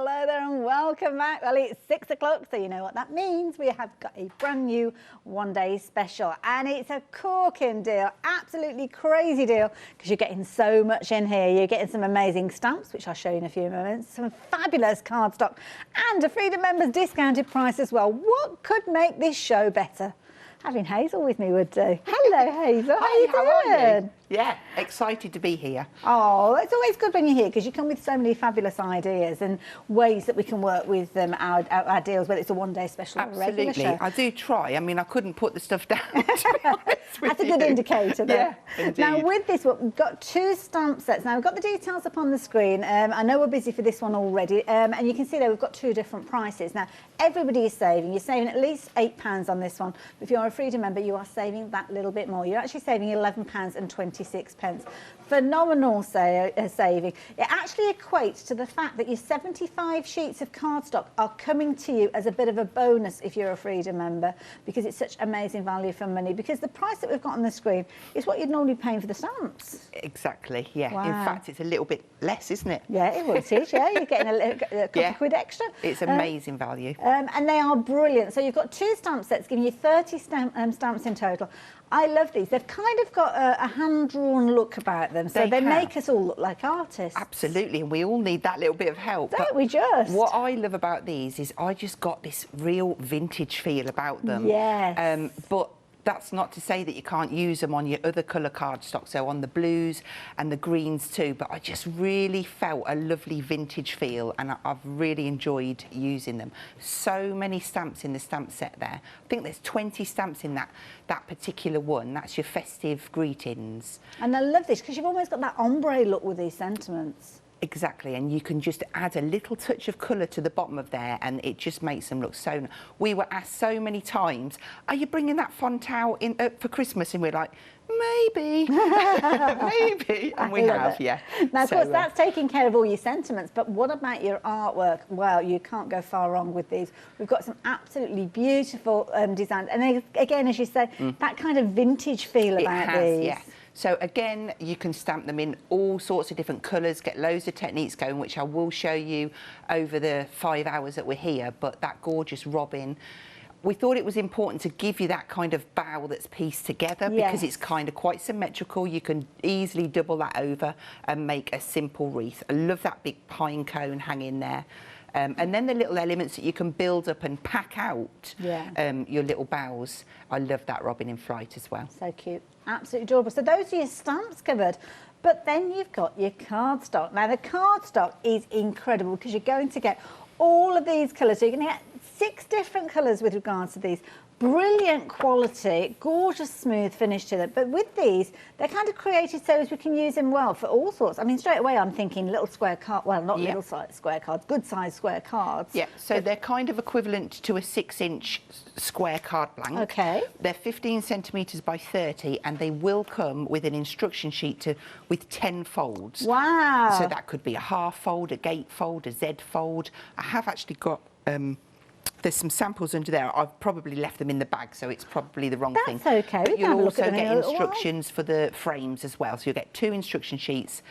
Hello there and welcome back. Well, it's 6 o'clock, so you know what that means. We have got a brand new one-day special, and it's a corking deal, absolutely crazy deal, because you're getting so much in here. You're getting some amazing stamps, which I'll show you in a few moments, some fabulous cardstock, and a Freedom Members discounted price as well. What could make this show better? Having Hazel with me would do. Hello, Hazel. How are you? Yeah, excited to be here. Oh, it's always good when you're here because you come with so many fabulous ideas and ways that we can work with our deals, whether it's a one-day special or a regular show. I do try. I mean, I couldn't put the stuff down, to be honest with That's a good indicator, though. Yeah, indeed. Now, with this one, we've got two stamp sets. Now, we've got the details up on the screen. I know we're busy for this one already, and you can see there we've got two different prices. Now, everybody is saving. You're saving at least £8 on this one. If you're a Freedom member, you are saving that little bit more. You're actually saving £11.26. Phenomenal saving. It actually equates to the fact that your 75 sheets of cardstock are coming to you as a bit of a bonus if you're a Freedom member, because it's such amazing value for money, because the price that we've got on the screen is what you'd normally pay for the stamps. Exactly, yeah. Wow. In fact, it's a little bit less, isn't it? Yeah, it is, yeah. You're getting a couple of quid extra. It's amazing value. And they are brilliant. So you've got two stamp sets giving you 30 stamps in total. I love these. They've kind of got a hand-drawn look about them, so they make us all look like artists. Absolutely, and we all need that little bit of help. Don't we just? What I love about these is I just got this real vintage feel about them. Yes. But that's not to say that you can't use them on your other colour cardstock, so on the blues and the greens too, but I just really felt a lovely vintage feel, and I've really enjoyed using them. So many stamps in the stamp set there. I think there's 20 stamps in that particular one. That's your festive greetings. And I love this because you've almost got that ombre look with these sentiments. Exactly, and you can just add a little touch of colour to the bottom of there, and it just makes them look so... We were asked so many times, are you bringing that font out for Christmas? And we're like, maybe, maybe, and we have, yeah. Now, of course, that's taking care of all your sentiments, but what about your artwork? Well, you can't go far wrong with these. We've got some absolutely beautiful designs, and again, as you say, that kind of vintage feel about these. Yeah. So again, you can stamp them in all sorts of different colours, get loads of techniques going, which I will show you over the 5 hours that we're here. But that gorgeous robin, we thought it was important to give you that kind of bow that's pieced together, because it's kind of quite symmetrical. You can easily double that over and make a simple wreath. I love that big pine cone hanging there. And then the little elements that you can build up and pack out your little bows. I love that robin in flight as well. So cute. Absolutely adorable. So those are your stamps covered. But then you've got your cardstock. Now, the cardstock is incredible because you're going to get all of these colours. So you're going to get 6 different colours with regards to these. Brilliant quality, gorgeous smooth finish to them. But with these, they're kind of created so as we can use them well for all sorts. I mean, straight away I'm thinking little square card, well, not little size square cards, good size square cards. Yeah, so they're kind of equivalent to a 6-inch square card blank. Okay. They're 15 centimetres by 30, and they will come with an instruction sheet with 10 folds. Wow. So that could be a half fold, a gate fold, a Z fold. I have actually got... there's some samples under there. I've probably left them in the bag, so it's probably the wrong thing. That's okay. But you'll also get instructions for the frames as well. So you'll get 2 instruction sheets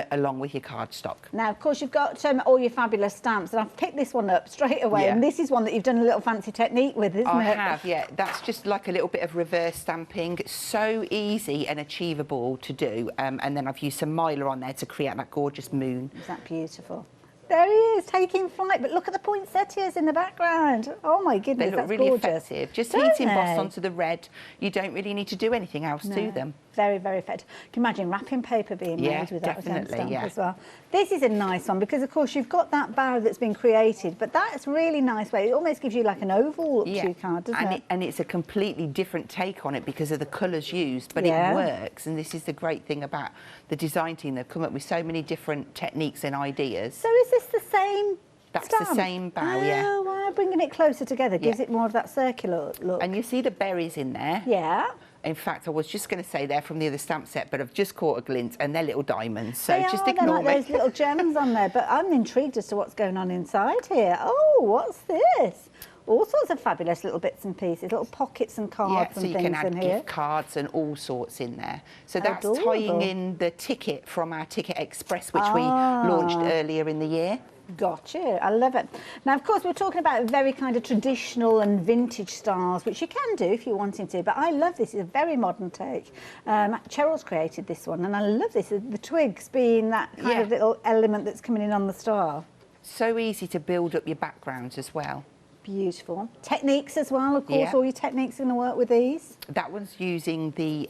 along with your cardstock. Now, of course, you've got all your fabulous stamps, and I've picked this one up straight away, and this is one that you've done a little fancy technique with, isn't it? I have, yeah. That's just like a little bit of reverse stamping. So easy and achievable to do. And then I've used some Mylar on there to create that gorgeous moon. Is that beautiful? There he is, taking flight, but look at the poinsettias in the background. Oh my goodness, they look really effective. Just heat emboss onto the red. You don't really need to do anything else to them. Very, very effective. Can you imagine wrapping paper being made with that stamp as well? This is a nice one because, of course, you've got that bow that's been created, but that's really nice way. It almost gives you like an oval look to your card, doesn't it? And it's a completely different take on it because of the colours used, but it works. And this is the great thing about the design team. They've come up with so many different techniques and ideas. So is this the same That's stamp? the same bow, yeah. Oh, wow, bringing it closer together gives it more of that circular look. And you see the berries in there? Yeah. In fact, I was just going to say they're from the other stamp set, but I've just caught a glint, and they're little diamonds, so just ignore me. They're like those little gems on there, but I'm intrigued as to what's going on inside here. Oh, what's this? All sorts of fabulous little bits and pieces, little pockets and cards and things in here. So you can add gift cards and all sorts in there. So that's tying in the ticket from our Ticket Express, which we launched earlier in the year. Gotcha, I love it. Now, of course, we're talking about very kind of traditional and vintage styles, which you can do if you're wanting to, but I love this. It's a very modern take. Cheryl's created this one, and I love this, the twigs being that kind of little element that's coming in on the star. So easy to build up your backgrounds as well. Beautiful. Techniques as well, of course, all your techniques are going to work with these. That one's using the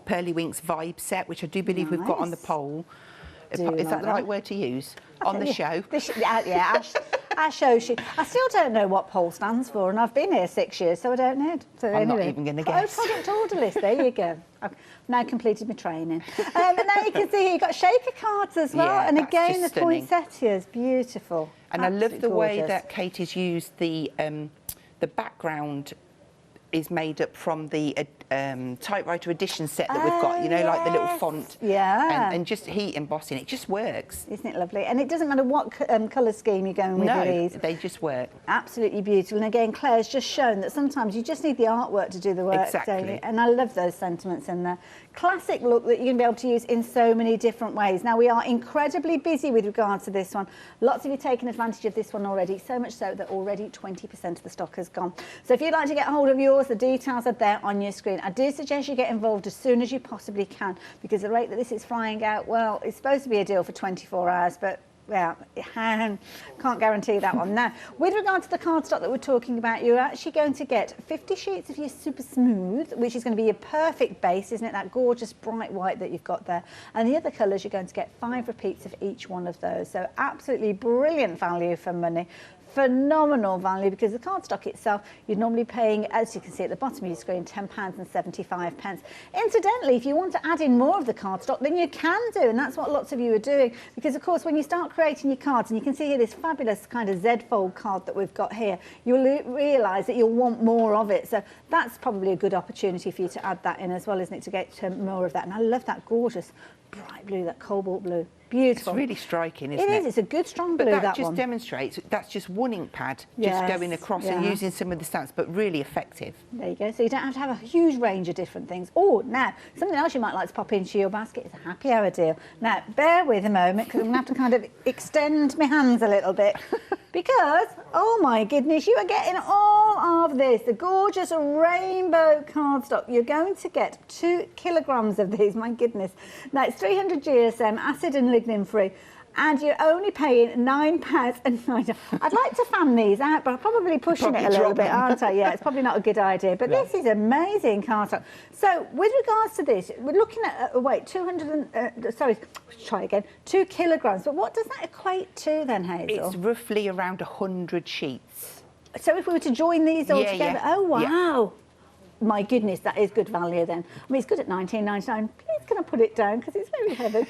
Pearly Winks Vibe set, which I do believe we've got on the poll. Is that the right word to use? On the show? Our show sheet. I still don't know what poll stands for, and I've been here 6 years, so I don't know. So I'm not even going to guess. Oh, product order list, there you go. I've now completed my training. And now you can see here, you've got shaker cards as well, and again, the poinsettias, beautiful. And absolutely I love the gorgeous way that Katie's used the background is made up from the typewriter edition set that we've got, you know, like the little font. Yeah. And just heat embossing, it just works. Isn't it lovely? And it doesn't matter what colour scheme you're going with these. No, they just work. Absolutely beautiful. And again, Claire's just shown that sometimes you just need the artwork to do the work. Exactly. Don't you? And I love those sentiments in there. Classic look that you're going to be able to use in so many different ways. Now, we are incredibly busy with regards to this one. Lots of you taken advantage of this one already, so much so that already 20% of the stock has gone. So if you'd like to get hold of yours, the details are there on your screen. I do suggest you get involved as soon as you possibly can, because the rate that this is flying out, well, it's supposed to be a deal for 24 hours, but yeah, can't guarantee that one. Now, with regard to the cardstock that we're talking about, you're actually going to get 50 sheets of your super smooth, which is going to be your perfect base, isn't it? That gorgeous bright white that you've got there. And the other colours, you're going to get 5 repeats of each one of those. So absolutely brilliant value for money. Phenomenal value, because the cardstock itself, you're normally paying, as you can see at the bottom of your screen, £10.75. Incidentally, if you want to add in more of the cardstock, then you can do, and that's what lots of you are doing, because of course when you start creating your cards, and you can see here this fabulous kind of Z-fold card that we've got here, you'll realise that you'll want more of it. So that's probably a good opportunity for you to add that in as well, isn't it, to get more of that. And I love that gorgeous bright blue, that cobalt blue. Beautiful. It's really striking, isn't it? It is. It's a good strong blue, but that one. just demonstrates, that's just one ink pad just going across and using some of the stamps, but really effective. There you go. So you don't have to have a huge range of different things. Oh, now, something else you might like to pop into your basket is a happy hour deal. Now, bear with a moment, because I'm going to have to kind of extend my hands a little bit, because, oh my goodness, you are getting all of this, the gorgeous rainbow cardstock. You're going to get 2 kilograms of these, my goodness. Now, it's 300 GSM, acid and lignin free, and you're only paying £9.90. I'd like to fan these out, but I'm probably pushing it a little bit, aren't I? Yeah, it's probably not a good idea, but this is amazing cardstock. So with regards to this, we're looking at, wait, 2 kilograms, but what does that equate to then, Hazel? It's roughly around 100 sheets. So if we were to join these all together, oh wow. Yeah. My goodness, that is good value then. I mean, it's good at £19.99. Please can I put it down, because it's very heavy.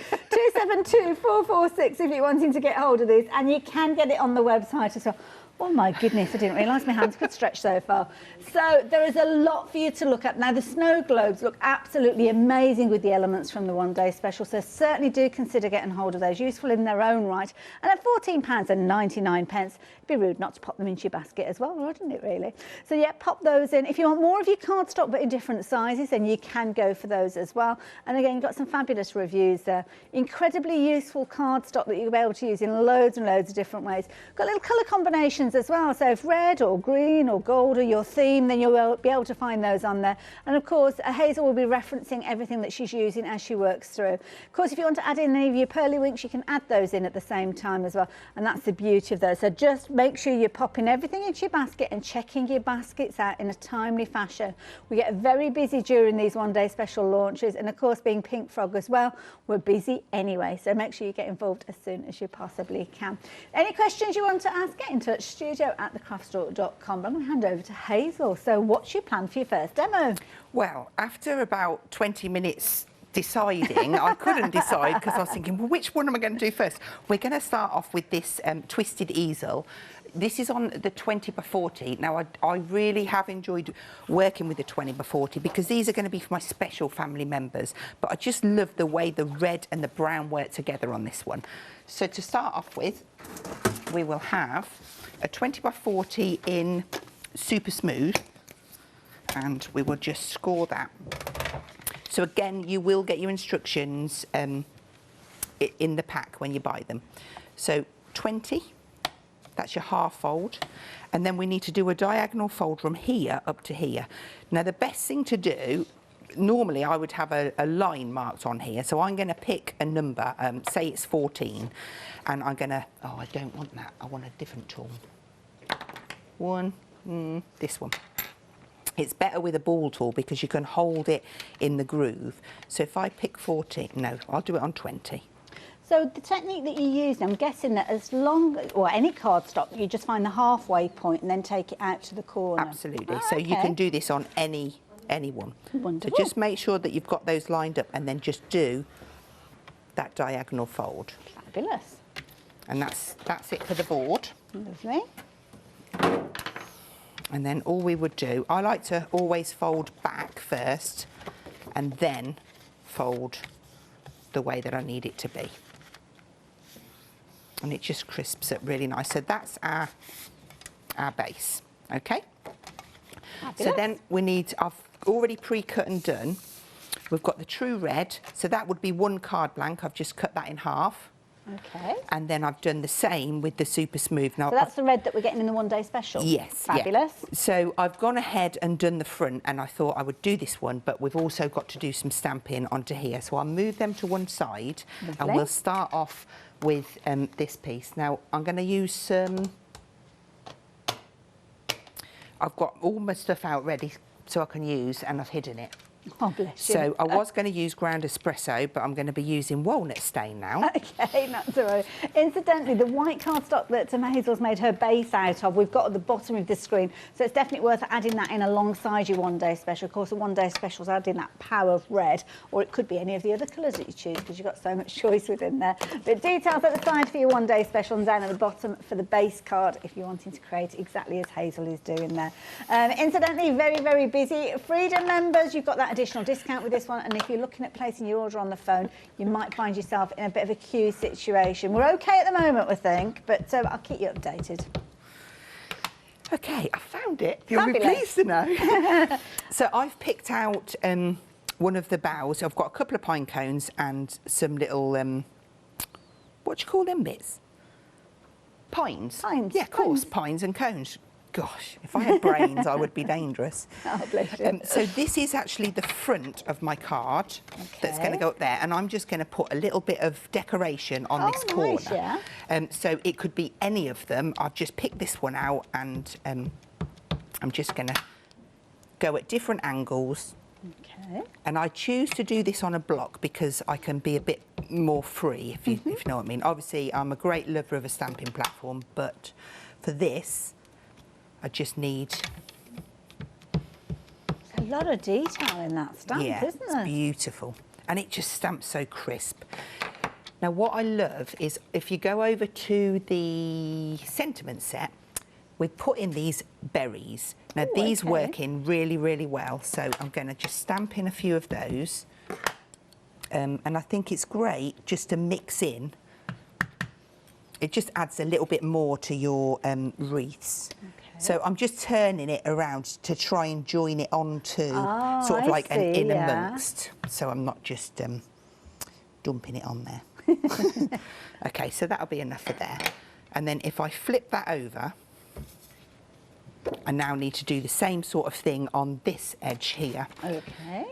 272-446 if you're wanting to get hold of this, and you can get it on the website as well. Oh my goodness, I didn't realise my hands could stretch so far. So there is a lot for you to look at. Now the snow globes look absolutely amazing with the elements from the one-day special, so certainly do consider getting hold of those, useful in their own right. And at £14.99, it'd be rude not to pop them into your basket as well, wouldn't it really? So yeah, pop those in. If you want more of your cardstock but in different sizes, then you can go for those as well. And again, you've got some fabulous reviews there. Incredibly useful cardstock that you'll be able to use in loads and loads of different ways. Got little colour combinations as well, so if red or green or gold are your theme, then you'll be able to find those on there. And of course, Hazel will be referencing everything that she's using as she works through. Of course, if you want to add in any of your Pearly Winks, you can add those in at the same time as well, and that's the beauty of those. So just make sure you're popping everything into your basket and checking your baskets out in a timely fashion. We get very busy during these one-day special launches, and of course, being Pink Frog as well, we're busy anyway, so make sure you get involved as soon as you possibly can. Any questions you want to ask, get in touch, studio@thecraftstore.com. I'm going to hand over to Hazel. So what's your plan for your first demo? Well, after about 20 minutes deciding, I couldn't decide, because I was thinking, well, which one am I going to do first? We're going to start off with this twisted easel. This is on the 20x40. Now, I really have enjoyed working with the 20x40, because these are going to be for my special family members. But I just love the way the red and the brown work together on this one. So to start off with, we will have a 20x40 in super smooth, and we will just score that. So again, you will get your instructions in the pack when you buy them. So 20 That's your half fold. And then we need to do a diagonal fold from here up to here. Now the best thing to do, normally I would have a line marked on here, so I'm going to pick a number, say it's 14, and I'm going to, oh, I don't want that, I want a different tool. This one. It's better with a ball tool because you can hold it in the groove. So if I pick 14, no, I'll do it on 20. So the technique that you use, I'm guessing that as long, or any cardstock, you just find the halfway point and then take it out to the corner. Absolutely. Oh, so okay. you can do this on any one. Wonderful. So just make sure that you've got those lined up and then just do that diagonal fold. Fabulous. And that's it for the board. Lovely. And then all we would do, I like to always fold back first and then fold the way that I need it to be. And it just crisps it really nice. So that's our base, okay? Fabulous. So then we need, I've already pre-cut and done. We've got the true red, so that would be one card blank. I've just cut that in half. Okay. And then I've done the same with the super smooth. Now, So that's the red that we're getting in the one-day special? Yes. Fabulous. Yeah. So I've gone ahead and done the front, and I thought I would do this one, but we've also got to do some stamping onto here. So I'll move them to one side. Lovely. And we'll start off with this piece. Now I'm going to use some, I've got all my stuff out ready so I can use, and I've hidden it. Oh, bless you. So I was going to use ground espresso, but I'm going to be using walnut stain now. Okay, not to worry. Incidentally, the white cardstock that Hazel's made her base out of, we've got at the bottom of the screen, so it's definitely worth adding that in alongside your one-day special. Of course, the one-day special's adding that power of red, or it could be any of the other colours that you choose, because you've got so much choice within there. But details at the side for your one-day special and down at the bottom for the base card if you're wanting to create exactly as Hazel is doing there. Incidentally, very, very busy. Freedom members, you've got that additional discount with this one, and if you're looking at placing your order on the phone, you might find yourself in a bit of a queue situation. We're okay at the moment, we think, but I'll keep you updated. Okay, I found it. You'll be Fabulous. pleased to know. So I've picked out one of the boughs. I've got a couple of pine cones and some little, what do you call them bits? Pines. Pines. Yeah, of course, pines and cones. Gosh, if I had brains, I would be dangerous. Oh, bless you. So this is actually the front of my card that's going to go up there, and I'm just going to put a little bit of decoration on this corner. Nice, yeah. So it could be any of them. I've just picked this one out, and I'm just going to go at different angles. Okay. And I choose to do this on a block because I can be a bit more free, if you know what I mean. Obviously, I'm a great lover of a stamping platform, but for this, I just need... There's a lot of detail in that stamp, yeah, isn't it's there? beautiful. And it just stamps so crisp. Now, what I love is if you go over to the sentiment set, we've put in these berries. Now, Ooh, these okay. work in really, really well. So I'm going to just stamp in a few of those. And I think it's great just to mix in. It just adds a little bit more to your wreaths. Okay. So I'm just turning it around to try and join it onto sort of I like an see, in yeah. amongst. So I'm not just dumping it on there. Okay, so that'll be enough for there. And then if I flip that over, I now need to do the same sort of thing on this edge here. Okay.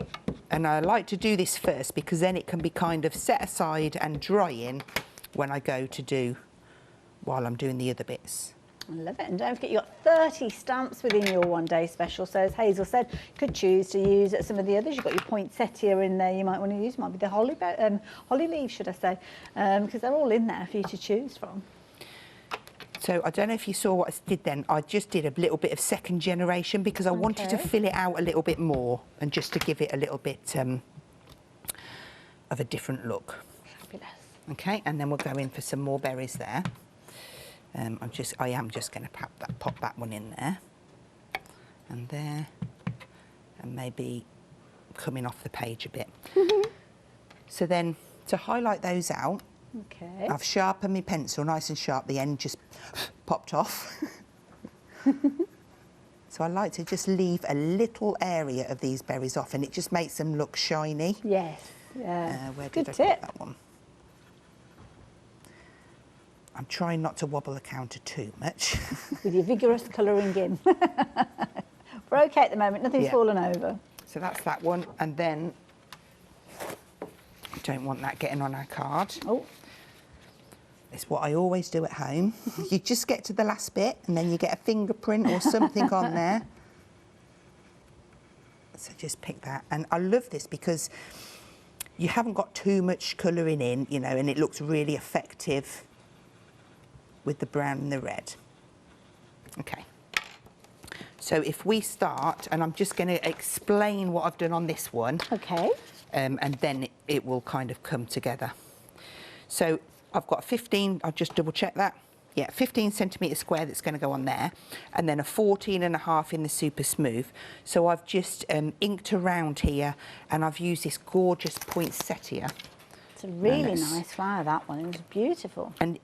And I like to do this first because then it can be kind of set aside and drying when I go to do, while I'm doing the other bits. I love it. And don't forget, you've got 30 stamps within your one-day special. So as Hazel said, you could choose to use some of the others. You've got your poinsettia in there you might want to use. Might be the holly leaves, should I say, because they're all in there for you to choose from. So I don't know if you saw what I did then. I just did a little bit of second generation because I wanted to fill it out a little bit more and just to give it a little bit of a different look. Fabulous. Okay, and then we'll go in for some more berries there. I am just going to pop that one in there, and there, and maybe coming off the page a bit. So then, to highlight those out, Okay. I've sharpened my pencil nice and sharp. The end just popped off. So I like to just leave a little area of these berries off, and it just makes them look shiny. Yes. Yeah. Where Good did I tip. put that one? I'm trying not to wobble the counter too much. With your vigorous colouring in. We're okay at the moment, nothing's fallen over. So that's that one, and then I don't want that getting on our card. Oh. It's what I always do at home. You just get to the last bit and then you get a fingerprint or something on there. So just pick that. And I love this because you haven't got too much colouring in, you know, and it looks really effective with the brown and the red. Okay. So if we start, and I'm just going to explain what I've done on this one. Okay. And then it will kind of come together. So I've got 15, I'll just double check that. Yeah, 15 centimetre square that's going to go on there, and then a 14.5 in the super smooth. So I've just inked around here, and I've used this gorgeous poinsettia. It's a really nice flower, that one. It was beautiful. And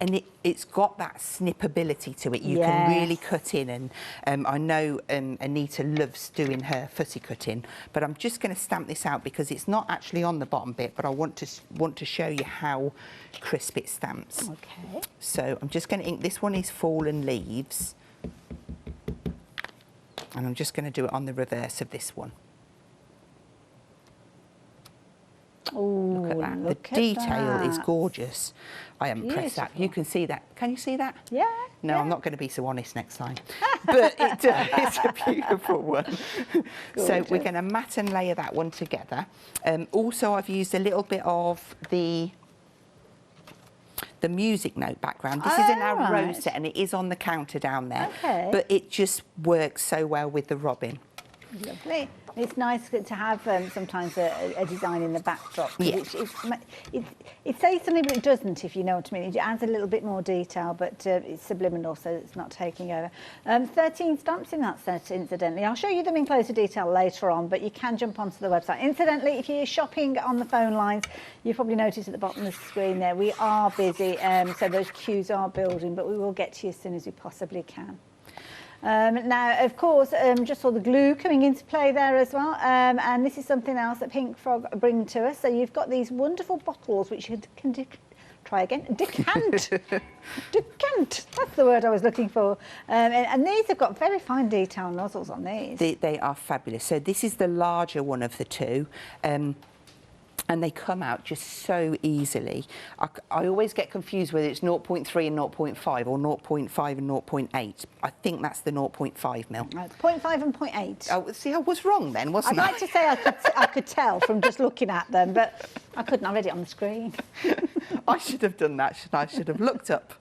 it's got that snipability to it. You can really cut in, and I know Anita loves doing her fussy cutting, but I'm just going to stamp this out because it's not actually on the bottom bit, but I want to show you how crisp it stamps. Okay. So I'm just going to ink. This one is Fallen Leaves, and I'm just going to do it on the reverse of this one. Ooh, look at that. The detail is gorgeous. I haven't pressed that. You can see that. Can you see that? Yeah. No, yeah. I'm not going to be so honest next time. But it's a beautiful one. So we're going to mat and layer that one together. Also, I've used a little bit of the music note background. This is in our rose set, and it is on the counter down there. Okay. But it just works so well with the robin. Lovely. It's nice to have sometimes a design in the backdrop. Yeah. It says something, but it doesn't, if you know what I mean. It adds a little bit more detail, but it's subliminal, so it's not taking over. 13 stamps in that set, incidentally. I'll show you them in closer detail later on, but you can jump onto the website. Incidentally, if you're shopping on the phone lines, you've probably noticed at the bottom of the screen there, we are busy, so those queues are building, but we will get to you as soon as we possibly can. Now, of course, just saw the glue coming into play there as well, and this is something else that Pink Frog bring to us. So you've got these wonderful bottles which you can decant. Decant, that's the word I was looking for. And these have got very fine detail nozzles on these. They are fabulous. So this is the larger one of the two. And they come out just so easily. I always get confused whether it's 0.3 and 0.5 or 0.5 and 0.8. I think that's the 0.5 mil. Right, 0.5 and 0.8. Oh, see, I was wrong then, wasn't I? I'd like to say I could tell from just looking at them, but I couldn't. I read it on the screen. I should have done that, shouldn't I? I should have looked up.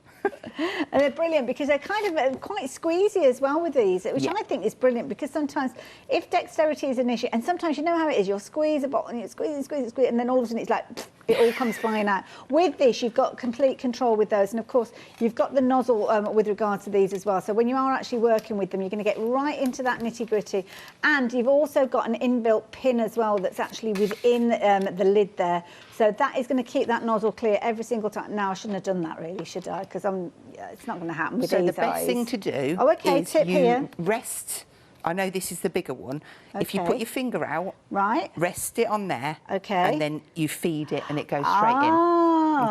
And they're brilliant because they're kind of quite squeezy as well with these, which I think is brilliant because sometimes if dexterity is an issue, and sometimes you know how it is, you'll squeeze a bottle and you squeeze, and then all of a sudden it's like, it all comes flying out. With this, you've got complete control with those. And of course, you've got the nozzle with regard to these as well. So when you are actually working with them, you're going to get right into that nitty gritty. And you've also got an inbuilt pin as well that's actually within the lid there. So that is going to keep that nozzle clear every single time. Now, I shouldn't have done that really, should I? Because it's not going to happen with these eyes. So the best thing to do is tip here. Rest. I know this is the bigger one. Okay. If you put your finger out, right, rest it on there, okay, and then you feed it and it goes straight in.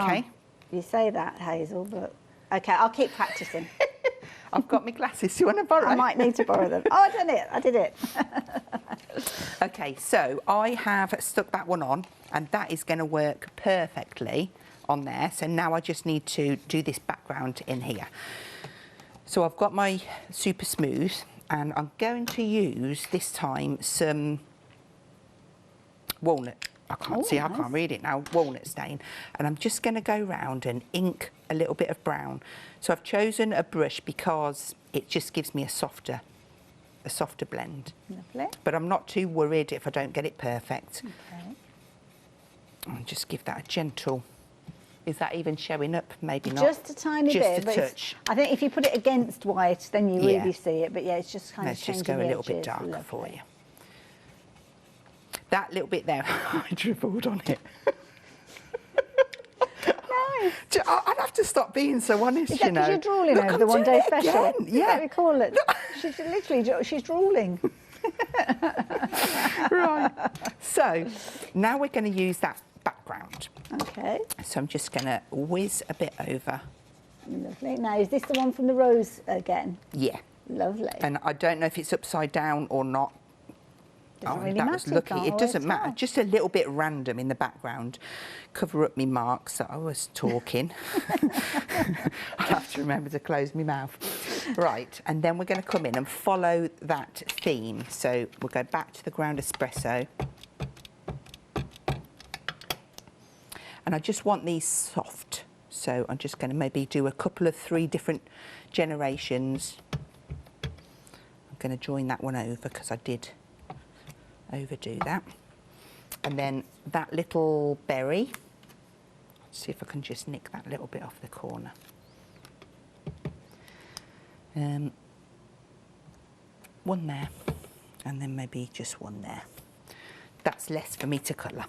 Okay. You say that, Hazel, but okay, I'll keep practicing. I've got my glasses. Do you want to borrow? I might need to borrow them. Oh, I did it. I did it. Okay, so I have stuck that one on, and that is going to work perfectly on there. So now I just need to do this background in here. So I've got my super smooth, and I'm going to use this time some walnut. I can't see, nice. I can't read it now, walnut stain. And I'm just going to go round and ink a little bit of brown. So I've chosen a brush because it just gives me a softer blend. Lovely. But I'm not too worried if I don't get it perfect. Okay. I'll just give that a gentle. Is that even showing up? Maybe not. Just a tiny bit. Just a touch. I think if you put it against white, then you really see it. But yeah, it's just kind of changing. Let's just go a little bit edges. darker Lovely. for you. That little bit there, I dribbled on it. Nice. I'd have to stop being so honest, Is that you know. because you're drooling Look, over I'm the one-day doing it special? again. Is Yeah. that what we call it? Look. She's drooling. Right. So now we're going to use that background. Okay. So I'm just going to whiz a bit over Lovely. Now, is this the one from the rose again? Yeah. Lovely. And I don't know if it's upside down or not. Doesn't really that matter, was lucky. can't It doesn't always matter. tell. Just a little bit random in the background. Cover up my marks that I was talking. I'll have to remember to close my mouth. Right, and then we're going to come in and follow that theme. So we'll go back to the ground espresso. And I just want these soft. So I'm just going to maybe do a couple of 3 different generations. I'm going to join that one over because I did overdo that. And then that little berry, let's see if I can just nick that little bit off the corner. One there, and then maybe just one there. That's less for me to colour.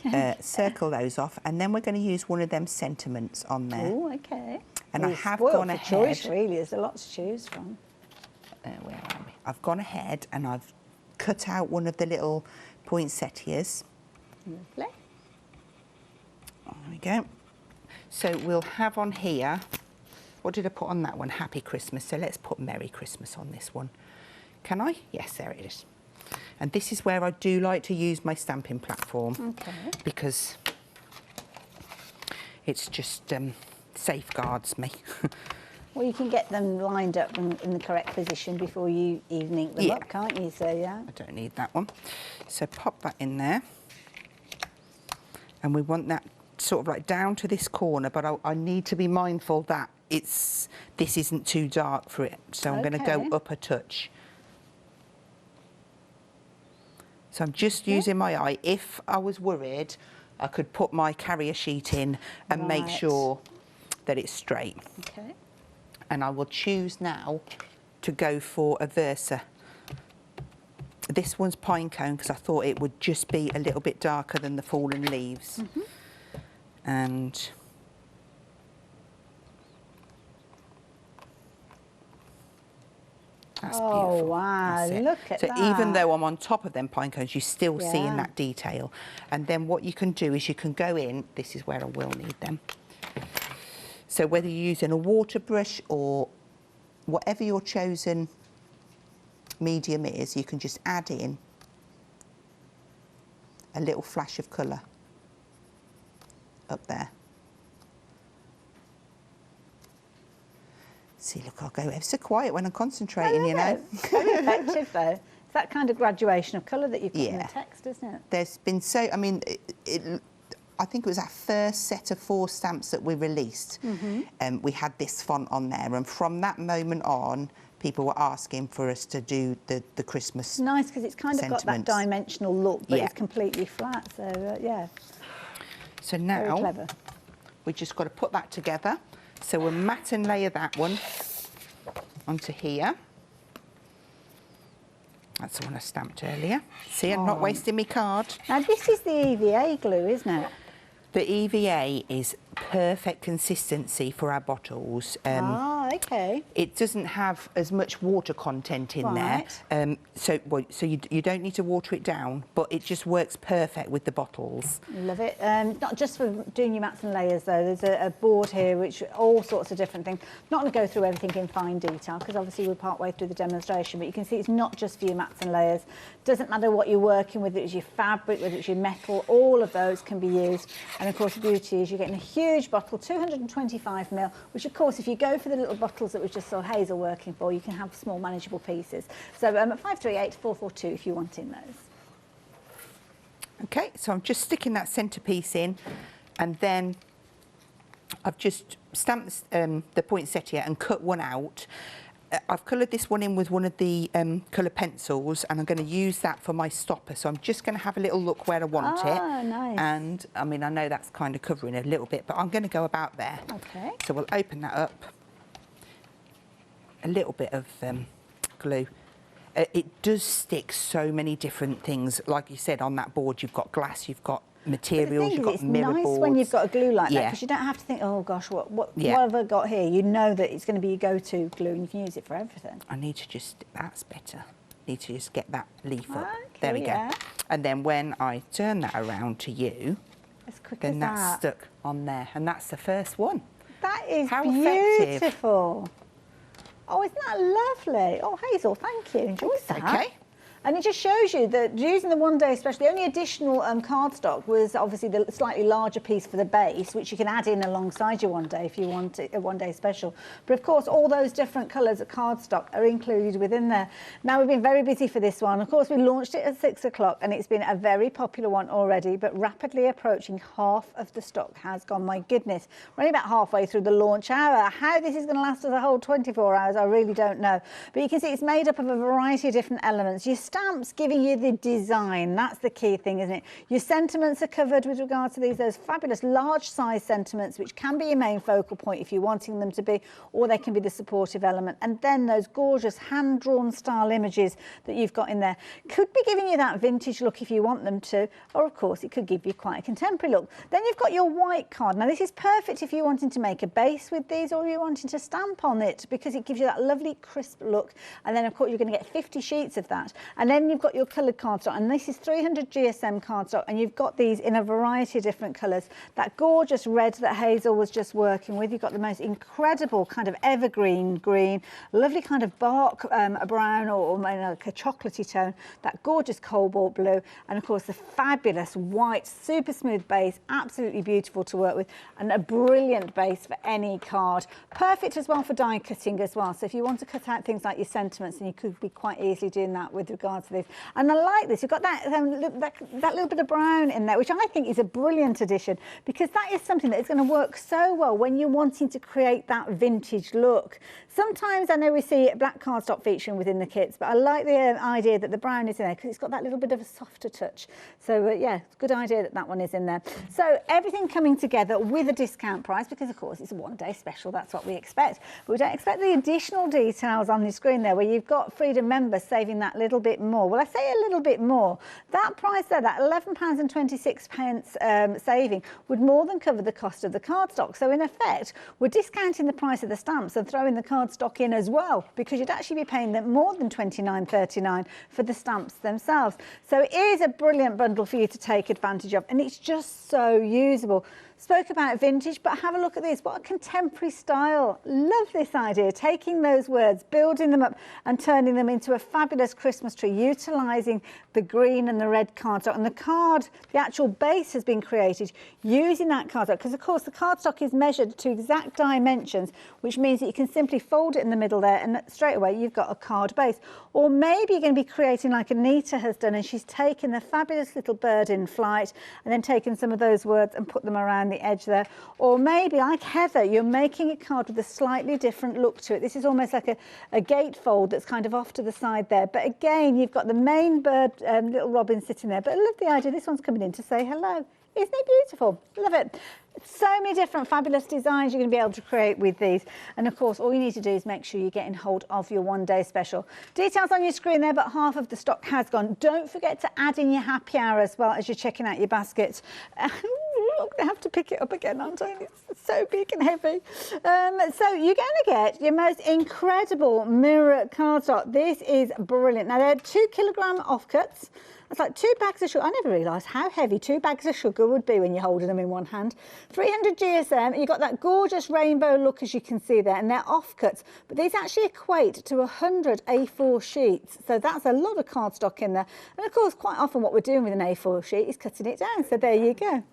Okay. Circle those off, and then we're going to use one of them sentiments on there. Oh, okay. And Well, I have spoiled gone for ahead. choice, really. There's a lot to choose from. Where are we? I've gone ahead and I've cut out one of the little poinsettias. Lovely. There we go. So we'll have on here, what did I put on that one? Happy Christmas. So let's put Merry Christmas on this one. Can I? Yes, there it is. And this is where I do like to use my stamping platform. Okay. Because it's just safeguards me. Well, you can get them lined up in the correct position before you even ink them up, can't you? So, yeah. I don't need that one. So pop that in there. And we want that sort of like down to this corner, but I need to be mindful that this isn't too dark for it. So I'm going to go up a touch. So I'm just using my eye. If I was worried, I could put my carrier sheet in and make sure that it's straight. Okay. And I will choose now to go for a Versa. This one's pine cone because I thought it would just be a little bit darker than the fallen leaves. Mm-hmm. And that's beautiful. Wow, That's it. look at so that. even though I'm on top of them pine cones, you still see in Yeah. that detail. And then what you can do is you can go in, this is where I will need them. So whether you're using a water brush or whatever your chosen medium is, you can just add in a little flash of colour up there. See, look, I'll go ever so quiet when I'm concentrating, you know. Very effective, though. It's that kind of graduation of colour that you've got in the text, isn't it? There's been so, I mean, I think it was our first set of 4 stamps that we released. We had this font on there, and from that moment on, people were asking for us to do the Christmas It's nice because it's kind of got that sentiments. dimensional look, but Yeah. it's completely flat. So, yeah, So very now, clever. we just got to put that together. So we'll mat and layer that one onto here. That's the one I stamped earlier. See, I'm not wasting my card. Now, this is the EVA glue, isn't it? The EVA is perfect consistency for our bottles. Okay. It doesn't have as much water content in Right. there, so you don't need to water it down, but it just works perfect with the bottles. Love it. Not just for doing your mats and layers, though. There's a board here which all sorts of different things. Not going to go through everything in fine detail because obviously we're part way through the demonstration, but you can see it's not just for your mats and layers. Doesn't matter what you're working with, whether it's your fabric, whether it's your metal, all of those can be used. And of course the beauty is you're getting a huge bottle, 225ml, which of course if you go for the little bottles that we just saw Hazel working for, you can have small manageable pieces. So 538442 if you're wanting those. Okay, so I'm just sticking that centrepiece in, and then I've just stamped the poinsettia and cut one out. I've coloured this one in with one of the colour pencils, and I'm going to use that for my stopper. So I'm just going to have a little look where I want it. Nice. And I mean, I know that's kind of covering a little bit, but I'm going to go about there. Okay. So we'll open that up. A little bit of glue. It does stick so many different things. Like you said, on that board, you've got glass, you've got materials, you've got mirror boards. It's nice when you've got a glue like that Yeah. because you don't have to think, oh gosh, what Yeah. have I got here? You know that it's going to be your go-to glue and you can use it for everything. I need to just, that's better. Need to just get that leaf up. Okay, There we go. yeah. And then when I turn that around to you, As quick then as that's that. stuck on there. And that's the first one. That is How effective. beautiful. Oh, isn't that lovely? Oh, Hazel, thank you. Enjoyed that. Okay. And it just shows you that using the one day special, the only additional cardstock was obviously the slightly larger piece for the base, which you can add in alongside your one day if you want it, a one day special. But of course, all those different colours of cardstock are included within there. Now, we've been very busy for this one. Of course, we launched it at 6 o'clock and it's been a very popular one already, but rapidly approaching half of the stock has gone. My goodness, we're only about halfway through the launch hour. How this is going to last us a whole 24 hours, I really don't know. But you can see it's made up of a variety of different elements. Your stamps giving you the design, that's the key thing, isn't it? Your sentiments are covered with regard to those fabulous large size sentiments, which can be your main focal point if you're wanting them to be, or they can be the supportive element. And then those gorgeous hand-drawn style images that you've got in there could be giving you that vintage look if you want them to, or of course it could give you quite a contemporary look. Then you've got your white card. Now this is perfect if you're wanting to make a base with these, or you're wanting to stamp on it, because it gives you that lovely crisp look. And then of course you're going to get 50 sheets of that. And then you've got your coloured cardstock, and this is 300 GSM cardstock, and you've got these in a variety of different colours. That gorgeous red that Hazel was just working with, you've got the most incredible kind of evergreen green, lovely kind of bark brown, or like a chocolatey tone, that gorgeous cobalt blue, and of course the fabulous white, super smooth base, absolutely beautiful to work with, and a brilliant base for any card. Perfect as well for die cutting as well. So if you want to cut out things like your sentiments, then you could be quite easily doing that with regard to this. And I like this. You've got that little bit of brown in there, which I think is a brilliant addition, because that is something that is going to work so well when you're wanting to create that vintage look. Sometimes I know we see black cardstock featuring within the kits, but I like the idea that the brown is in there because it's got that little bit of a softer touch. So yeah, it's a good idea that that one is in there. So everything coming together with a discount price, because of course it's a one day special, that's what we expect. But we don't expect the additional details on the screen there, where you've got Freedom members saving that little bit more. Well, I say a little bit more. That price there, that £11.26 saving, would more than cover the cost of the cardstock. So in effect, we're discounting the price of the stamps and throwing the cardstock in as well, because you'd actually be paying them more than £29.39 for the stamps themselves. So it is a brilliant bundle for you to take advantage of, and it's just so usable. Spoke about vintage, but have a look at this. What a contemporary style. Love this idea, taking those words, building them up and turning them into a fabulous Christmas tree, utilising the green and the red cardstock. And the card, the actual base has been created using that cardstock, because of course the cardstock is measured to exact dimensions, which means that you can simply fold it in the middle there and straight away you've got a card base. Or maybe you're going to be creating like Anita has done, and she's taken the fabulous little bird in flight and then taken some of those words and put them around the edge there. Or maybe like Heather, you're making a card with a slightly different look to it. This is almost like a gatefold that's kind of off to the side there, but again you've got the main bird, little robin sitting there. But I love the idea, this one's coming in to say hello. Isn't it beautiful? Love it. So many different fabulous designs you're going to be able to create with these. And of course, all you need to do is make sure you're getting hold of your one day special. Details on your screen there, but half of the stock has gone. Don't forget to add in your happy hour as well as you're checking out your basket. Look, they have to pick it up again, aren't I? It's so big and heavy. So you're going to get your most incredible mirror cardstock. This is brilliant. Now, they're 2 kilogram offcuts. It's like 2 bags of sugar. I never realised how heavy 2 bags of sugar would be when you're holding them in one hand. 300 GSM. You've got that gorgeous rainbow look, as you can see there, and they're offcuts. But these actually equate to 100 A4 sheets. So that's a lot of cardstock in there. And of course, quite often what we're doing with an A4 sheet is cutting it down. So there you go.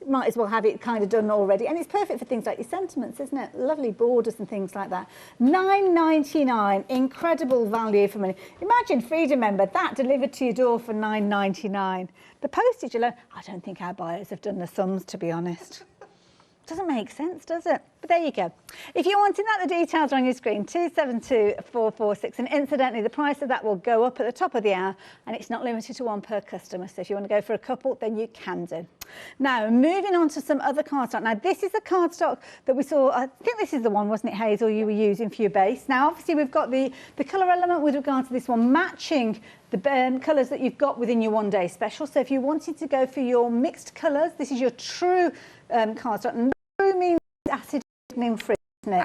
You might as well have it kind of done already. And it's perfect for things like your sentiments, isn't it? Lovely borders and things like that. £9.99, incredible value for money. Imagine, Freedom member, that delivered to your door for £9.99. The postage alone, I don't think our buyers have done the sums, to be honest. Doesn't make sense, does it? But there you go. If you're wanting that, the details are on your screen, 272446. And incidentally, the price of that will go up at the top of the hour, and it's not limited to one per customer. So if you want to go for a couple, then you can do. Now, moving on to some other cardstock. Now, this is a cardstock that we saw, I think this is the one, wasn't it, Hazel, you were using for your base. Now, obviously, we've got the colour element with regard to this one, matching the colours that you've got within your one day special. So if you wanted to go for your mixed colours, this is your true cardstock. And true means acid free, isn't it?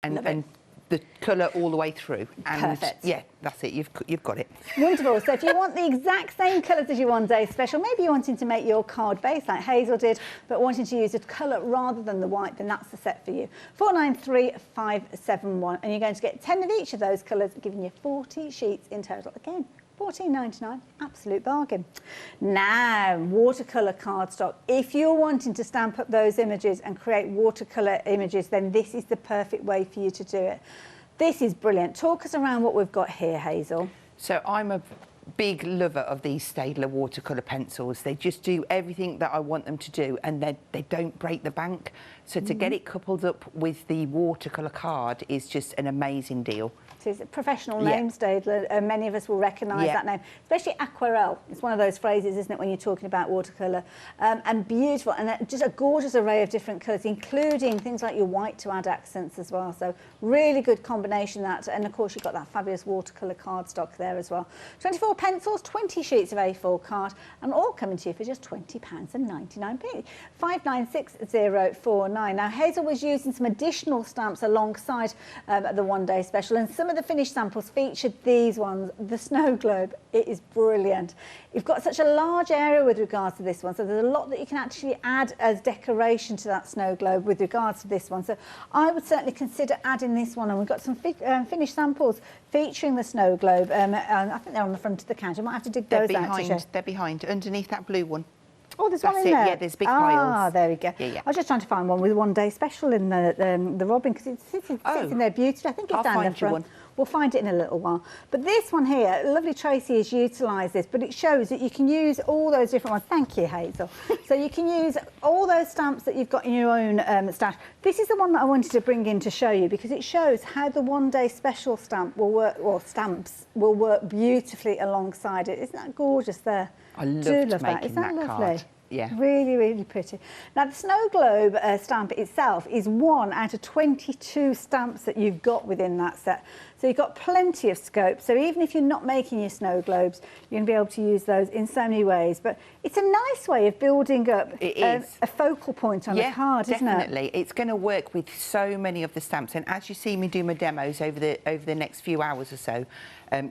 And the colour all the way through. And Perfect. yeah, that's it. You've got it. Wonderful. So if you want the exact same colours as your one day special, maybe you're wanting to make your card base like Hazel did, but wanting to use a colour rather than the white, then that's the set for you. 493571, and you're going to get 10 of each of those colours, giving you 40 sheets in total. Again, $14.99, absolute bargain. Now, watercolour cardstock. If you're wanting to stamp up those images and create watercolour images, then this is the perfect way for you to do it. This is brilliant. Talk us around what we've got here, Hazel. So I'm a big lover of these Stadler watercolour pencils. They just do everything that I want them to do, and they don't break the bank. So to get it coupled up with the watercolour card is just an amazing deal. It's a professional name, Stadler. Many of us will recognise that name, especially aquarelle. It's one of those phrases, isn't it, when you're talking about watercolour. And beautiful, and just a gorgeous array of different colours, including things like your white to add accents as well. So really good combination that. And of course, you've got that fabulous watercolour cardstock there as well. 24 pencils, 20 sheets of A4 card, and all coming to you for just £20.99. 596049. Now, Hazel was using some additional stamps alongside the one-day special, and some of the finished samples featured these ones, the snow globe. It is brilliant. You've got such a large area with regards to this one, so there's a lot that you can actually add as decoration to that snow globe with regards to this one. So I would certainly consider adding this one, and we've got some finished samples featuring the snow globe. And I think they're on the front of the counter. I might have to dig those out to show. They're behind, underneath that blue one. Oh, there's one in there. Yeah, there's big piles. Ah, there we go. Yeah. I was just trying to find one with one day special in the robin, because it sits in there beautifully. I think it's down the front. We'll find it in a little while. But this one here, lovely Tracy has utilised this, but it shows that you can use all those different ones. Thank you, Hazel. So you can use all those stamps that you've got in your own stash. This is the one that I wanted to bring in to show you, because it shows how the one-day special stamp will work, or stamps will work beautifully alongside it. Isn't that gorgeous there? I love that. Isn't that lovely? Card. Yeah. Really, really pretty. Now, the snow globe stamp itself is 1 out of 22 stamps that you've got within that set. So you've got plenty of scope. So even if you're not making your snow globes, you're going to be able to use those in so many ways. But it's a nice way of building up a focal point on a card, isn't it? Definitely. It's going to work with so many of the stamps. And as you see me do my demos over the next few hours or so,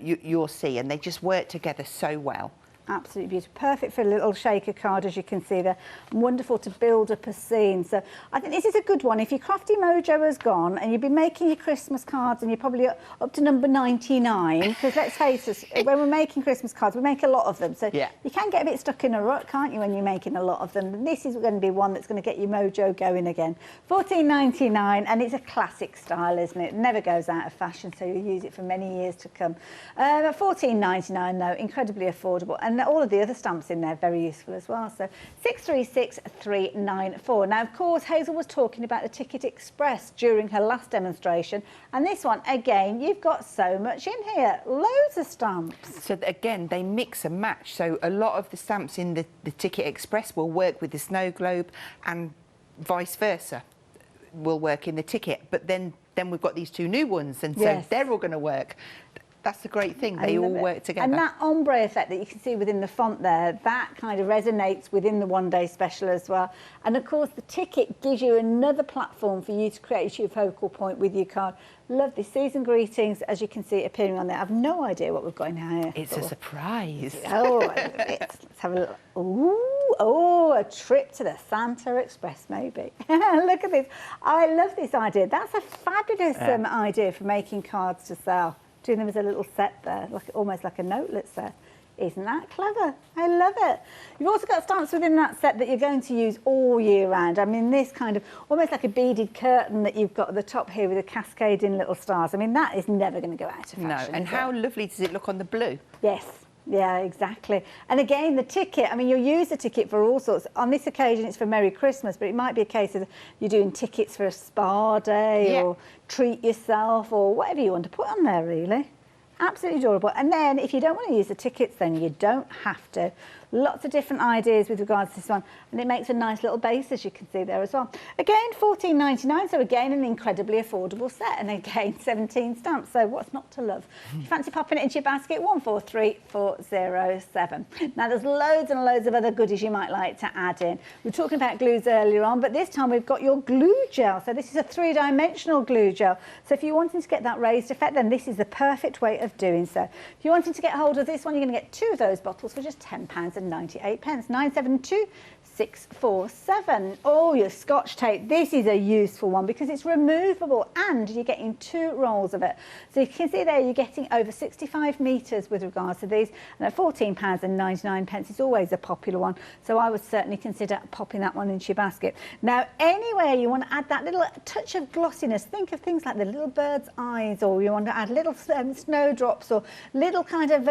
you'll see. And they just work together so well. Absolutely beautiful. Perfect for a little shaker card, as you can see there. Wonderful to build up a scene. So I think this is a good one. If your crafty mojo has gone and you've been making your Christmas cards and you're probably up to number 99, because let's face it, when we're making Christmas cards, we make a lot of them. So you can get a bit stuck in a rut, can't you, when you're making a lot of them? And this is going to be one that's going to get your mojo going again. $14.99, and it's a classic style, isn't it? It never goes out of fashion, so you'll use it for many years to come. $14.99 though, incredibly affordable. And all of the other stamps in there very useful as well. So 636394. Now, of course, Hazel was talking about the Ticket Express during her last demonstration, and this one again, you've got so much in here, loads of stamps. So again, they mix and match. So a lot of the stamps in the Ticket Express will work with the snow globe, and vice versa will work in the ticket. But then we've got these two new ones, and so they're all going to work. That's the great thing, they all work together. And that ombre effect that you can see within the font there, that kind of resonates within the one-day special as well. And of course, the ticket gives you another platform for you to create your focal point with your card. Lovely season greetings, as you can see appearing on there. I've no idea what we've got in here. It's a surprise. Oh, let's have a look. Ooh, a trip to the Santa Express, maybe. Look at this. I love this idea. That's a fabulous idea for making cards to sell. Doing them as a little set there, almost like a notelet set. Isn't that clever? I love it. You've also got stamps within that set that you're going to use all year round. I mean, this kind of almost like a beaded curtain that you've got at the top here with a cascading little stars. I mean, that is never going to go out of fashion. No, and how lovely does it look on the blue? Yes. Yeah, exactly. And again, the ticket, I mean, you'll use the ticket for all sorts. On this occasion, it's for Merry Christmas, but it might be a case of you're doing tickets for a spa day or treat yourself or whatever you want to put on there, really. Absolutely adorable. And then if you don't want to use the tickets, then you don't have to. Lots of different ideas with regards to this one, and it makes a nice little base, as you can see there as well. Again, $14.99, so again an incredibly affordable set, and again 17 stamps, so what's not to love? If you fancy popping it into your basket, 143407. Now there's loads and loads of other goodies you might like to add in. We were talking about glues earlier on, but this time we've got your glue gel. So this is a 3-dimensional glue gel, so if you're wanting to get that raised effect, then this is the perfect way of doing so. If you're wanting to get hold of this one, you're going to get 2 of those bottles for just £10.98. 972-647. Oh, your Scotch tape. This is a useful one because it's removable and you're getting 2 rolls of it. So you can see there you're getting over 65 metres with regards to these, and at £14.99 is always a popular one. So I would certainly consider popping that one into your basket. Now, anywhere you want to add that little touch of glossiness, think of things like the little bird's eyes, or you want to add little snowdrops, or little kind of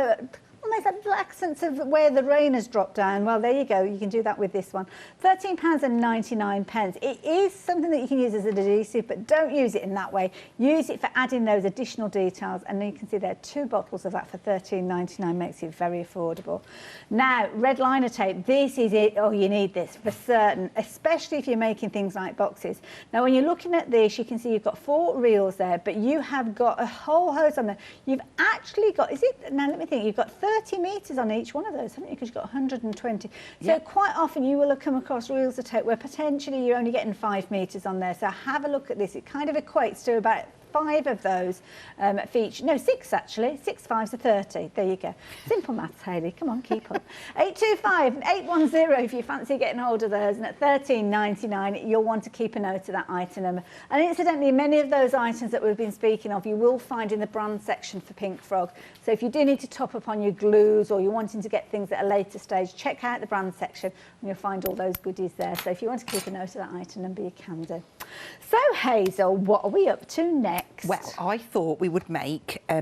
almost like little accents of where the rain has dropped down. Well, there you go. You can do that with this one. £13.99. It is something that you can use as an adhesive, but don't use it in that way. Use it for adding those additional details. And you can see there are 2 bottles of that for £13.99. Makes it very affordable. Now, red liner tape. This is it. Oh, you need this for certain, especially if you're making things like boxes. Now, when you're looking at this, you can see you've got 4 reels there, but you have got a whole hose on there. You've actually got, now let me think, you've got 30 metres on each one of those, haven't you? Because you've got 120. So quite often you will have come across reels of tape where potentially you're only getting 5 metres on there. So have a look at this. It kind of equates to about 5 of those for each. No, 6 actually. 6 5s are 30. There you go. Simple maths, Hayley. Come on, keep up. 825 and 810 if you fancy getting hold of those. And at £13.99, you'll want to keep a note of that item number. And incidentally, many of those items that we've been speaking of, you will find in the brand section for Pink Frog. So if you do need to top up on your glues, or you're wanting to get things at a later stage, check out the brand section and you'll find all those goodies there. So if you want to keep a note of that item number, you can do. So Hazel, what are we up to next? Well, I thought we would make a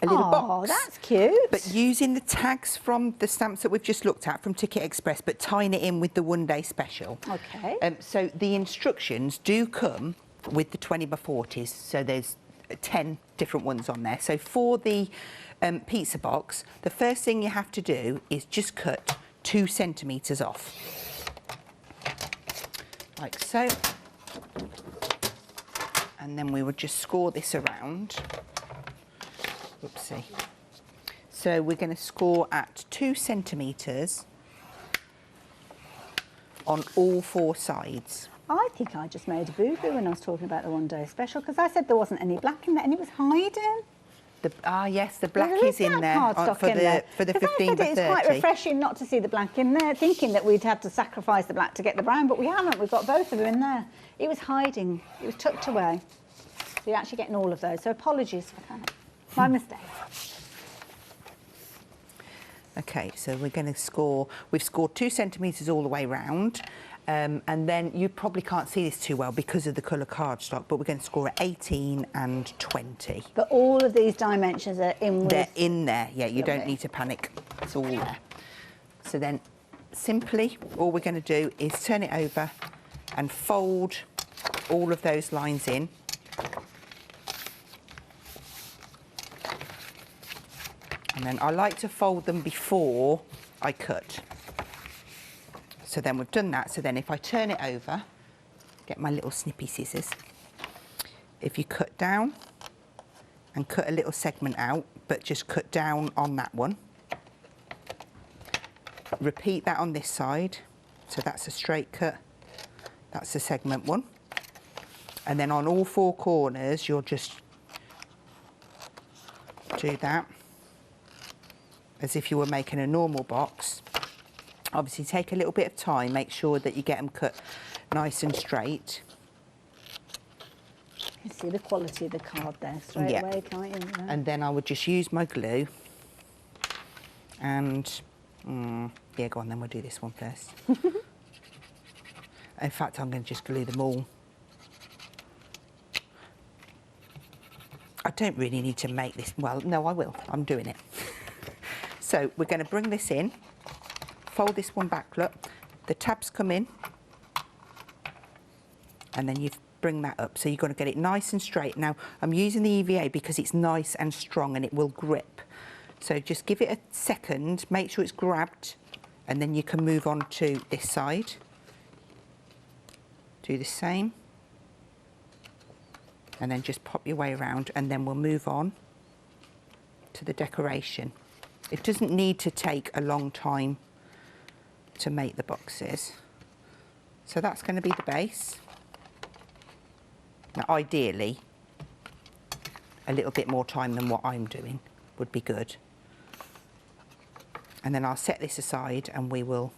little box. Oh, that's cute. But using the tags from the stamps that we've just looked at from Ticket Express, but tying it in with the one-day special. Okay. So the instructions do come with the 20 by 40s. So there's 10 different ones on there. So for the pizza box, the first thing you have to do is just cut 2 centimetres off. Like so. And then we would just score this around. Oopsie. So we're going to score at 2 centimetres on all 4 sides. I think I just made a boo-boo when I was talking about the one-day special, because I said there wasn't any black in there and it was hiding. Yes, the black is in there for the 15 by 30. I said it's quite refreshing not to see the black in there, thinking that we'd have to sacrifice the black to get the brown, but we haven't. We've got both of them in there. It was hiding. It was tucked away. So you're actually getting all of those. So apologies for that. My mistake. Okay, so we're going to score. We've scored 2 centimetres all the way round. And then you probably can't see this too well because of the colour cardstock, but we're going to score at 18 and 20. But all of these dimensions are in with... They're in there, yeah, you Lovely. don't need to panic. It's all there. So then, simply, all we're going to do is turn it over and fold all of those lines in. And then I like to fold them before I cut. So then we've done that. So then if I turn it over, get my little snippy scissors. If you cut down and cut a little segment out, but just cut down on that one. Repeat that on this side. So that's a straight cut. That's the segment one. And then on all 4 corners, you'll just do that as if you were making a normal box. Obviously take a little bit of time, make sure that you get them cut nice and straight. You can see the quality of the card there straight away, can't you? And then I would just use my glue and, yeah, go on then, we'll do this one first. In fact, I'm going to just glue them all. I don't really need to make this, well, no, I will, I'm doing it. So we're going to bring this in. Fold this one back, look, the tabs come in, and then you've bring that up. So you've got to get it nice and straight. Now, I'm using the EVA because it's nice and strong and it will grip. So just give it a second, make sure it's grabbed, and then you can move on to this side. Do the same. And then just pop your way around, and then we'll move on to the decoration. It doesn't need to take a long time to make the boxes. So that's going to be the base. Now, ideally, a little bit more time than what I'm doing would be good. And then I'll set this aside and we will...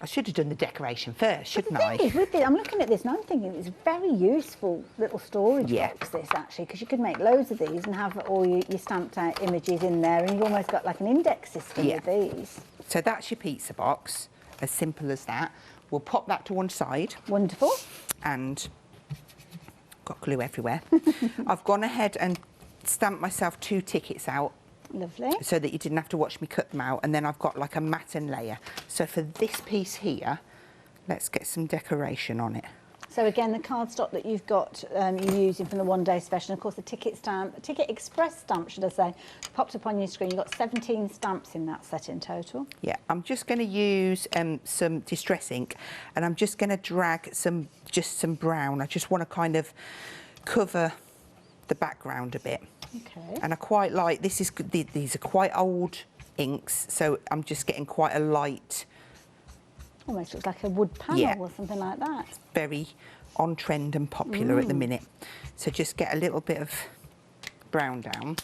I should have done the decoration first, shouldn't I? With it, I'm looking at this and I'm thinking it's a very useful little storage box, this actually, because you could make loads of these and have all your stamped out images in there, and you've almost got like an index system with these. So that's your pizza box, as simple as that. We'll pop that to one side. Wonderful. And got glue everywhere. I've gone ahead and stamped myself 2 tickets out. Lovely. So that you didn't have to watch me cut them out. And then I've got like a matten layer. So for this piece here, let's get some decoration on it. So again, the cardstock that you've got, you're using from the one-day special, and of course the ticket stamp, ticket express stamp, should I say, popped up on your screen. You've got 17 stamps in that set in total. Yeah, I'm just going to use some distress ink, and I'm just going to drag some brown. I just want to kind of cover the background a bit. Okay. And I quite like, these are quite old inks, so I'm just getting quite a light... Almost looks like a wood panel or something like that. It's very on trend and popular at the minute. So just get a little bit of brown down,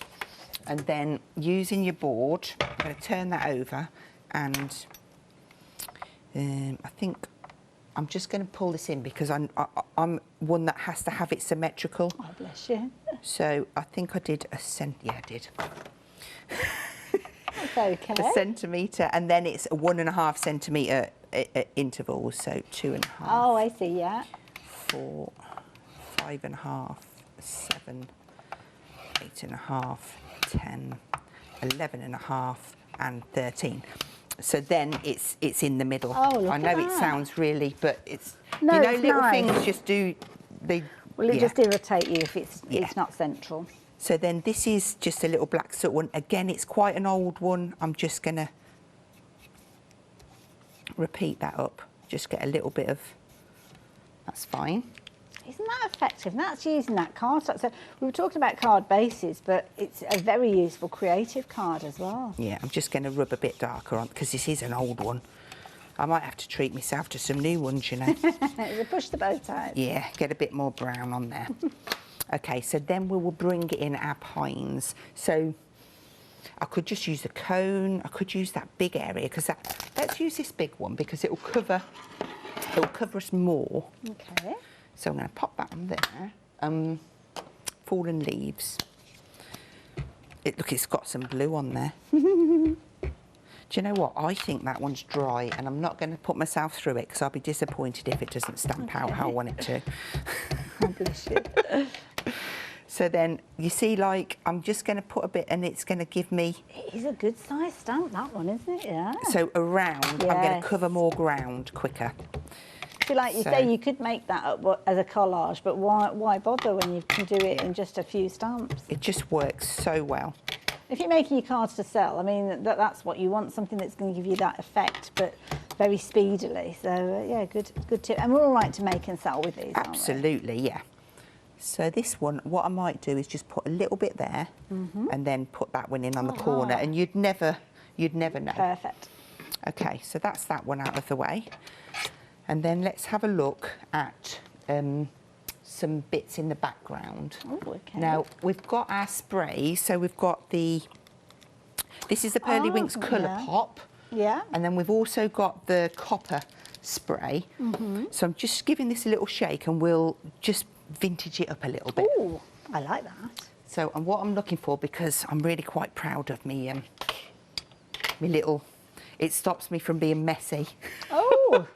and then using your board, I'm going to turn that over, and I think I'm just going to pull this in because I'm one that has to have it symmetrical. Oh, bless you. So I think I did I did. That's okay. A centimetre, and then it's a 1.5 centimetre intervals, so 2.5. Oh, I see, yeah. 4, 5.5, 7, 8.5, 10, 11.5, and 13. So then it's in the middle. Oh, look I know at it that. sounds really, but it's No, you know, it's little nice. things just do they. Will it just irritate you if it's not central? So then this is just a little black soot one. Again, it's quite an old one. I'm just going to repeat that up. Just get a little bit of... That's fine. Isn't that effective? And that's using that cardstock. So we were talking about card bases, but it's a very useful creative card as well. Yeah, I'm just going to rub a bit darker on, because this is an old one. I might have to treat myself to some new ones, you know. Push the bow tie. Yeah, get a bit more brown on there. Okay, so then we will bring in our pines. So I could just use a cone. I could use that big area, because let's use this big one because it will cover us more. Okay. So I'm going to pop that on there. Fallen leaves. Look, it's got some blue on there. Do you know what? I think that one's dry, and I'm not going to put myself through it because I'll be disappointed if it doesn't stamp out how I want it to. Oh, bless you. So then, you see, like, I'm just going to put a bit, and it's going to give me... It is a good size stamp, that one, isn't it? Yeah. So around, I'm going Yes. to cover more ground quicker. So like you say, you could make that up as a collage, but why bother when you can do it in just a few stamps? It just works so well. If you're making your cards to sell, I mean, that's what you want, something that's going to give you that effect, but very speedily. So, yeah, good tip. And we're all right to make and sell with these, aren't we? Absolutely, yeah. So this one, what I might do is just put a little bit there, and then put that one in on the corner, and you'd never know. Perfect. Okay, so that's that one out of the way. And then let's have a look at some bits in the background. Oh, okay. Now, we've got our spray, so we've got this is the Pearly Winks Colour Pop. Yeah. And then we've also got the copper spray. So I'm just giving this a little shake, and we'll just vintage it up a little bit. Oh, I like that. So, and what I'm looking for, because I'm really quite proud of me little, it stops me from being messy. Oh, Oh,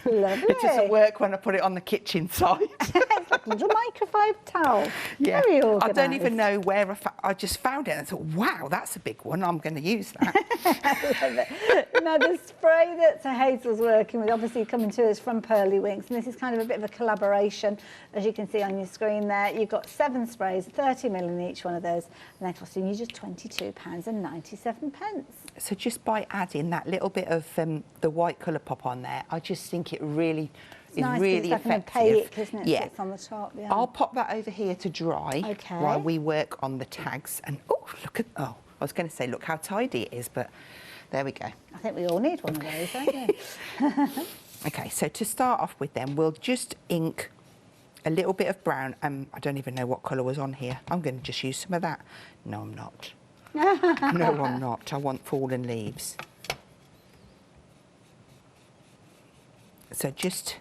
lovely. It doesn't work when I put it on the kitchen side. It's like a little microfiber towel. Yeah. Very I organised. don't even know where I just found it and I thought, wow, that's a big one. I'm going to use that. I love it. Now, the spray that Hazel's working with, obviously coming to us from Pearly Winks, and this is kind of a bit of a collaboration, as you can see on your screen there. You've got 7 sprays, 30 ml in each one of those, and they're costing you just £22.97. So just by adding that little bit of the white colour pop on there, I just think it really is Nice, 'cause really it's like an effective. opaque, isn't it? Yeah. Sits on the top. Yeah. I'll pop that over here to dry Okay. while we work on the tags. And oh, look at, oh, I was going to say, look how tidy it is, but there we go. I think we all need one of those, don't we? Okay, so to start off with then, we'll just ink a little bit of brown. I don't even know what colour was on here. I'm going to just use some of that. No, I'm not. No, I'm not. I want fallen leaves. So just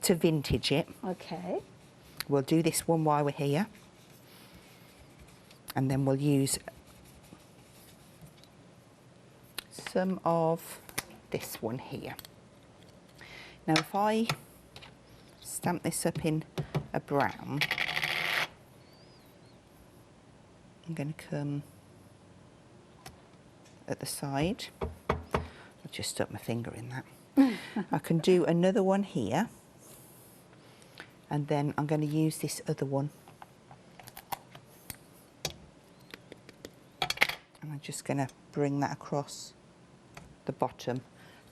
to vintage it, Okay. we'll do this one while we're here. And then we'll use some of this one here. Now, if I stamp this up in a brown, I'm going to come at the side. I'll just stuck my finger in that. I can do another one here, and then I'm going to use this other one. And I'm just going to bring that across the bottom,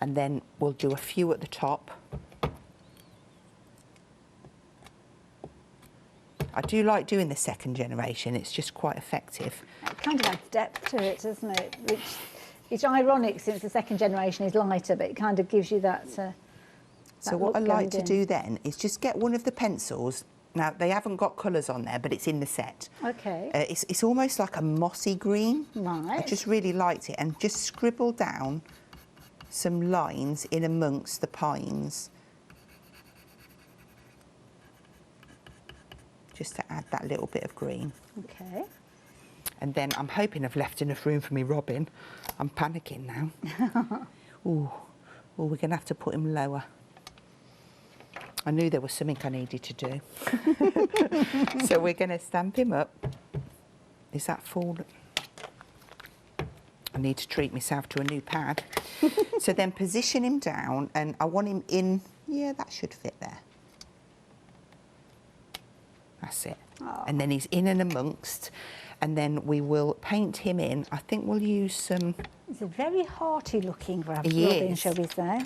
and then we'll do a few at the top. I do like doing the second generation, it's just quite effective. It kind of adds depth to it, doesn't it? Which it's ironic since the second generation is lighter, but it kind of gives you that. So what I like to do then is just get one of the pencils. Now, they haven't got colours on there, but it's in the set. Okay. It's almost like a mossy green. Right. I just really liked it, and just scribble down some lines in amongst the pines. Just to add that little bit of green. Okay. And then I'm hoping I've left enough room for me robin. I'm panicking now. Ooh, we're going to have to put him lower. I knew there was something I needed to do. So we're going to stamp him up. Is that full? I need to treat myself to a new pad. So then position him down, and I want him in, yeah, that should fit there. That's it. Oh. And then he's in and amongst, and then we will paint him in. I think we'll use some... It's a very hearty looking robin, Yes. shall we say.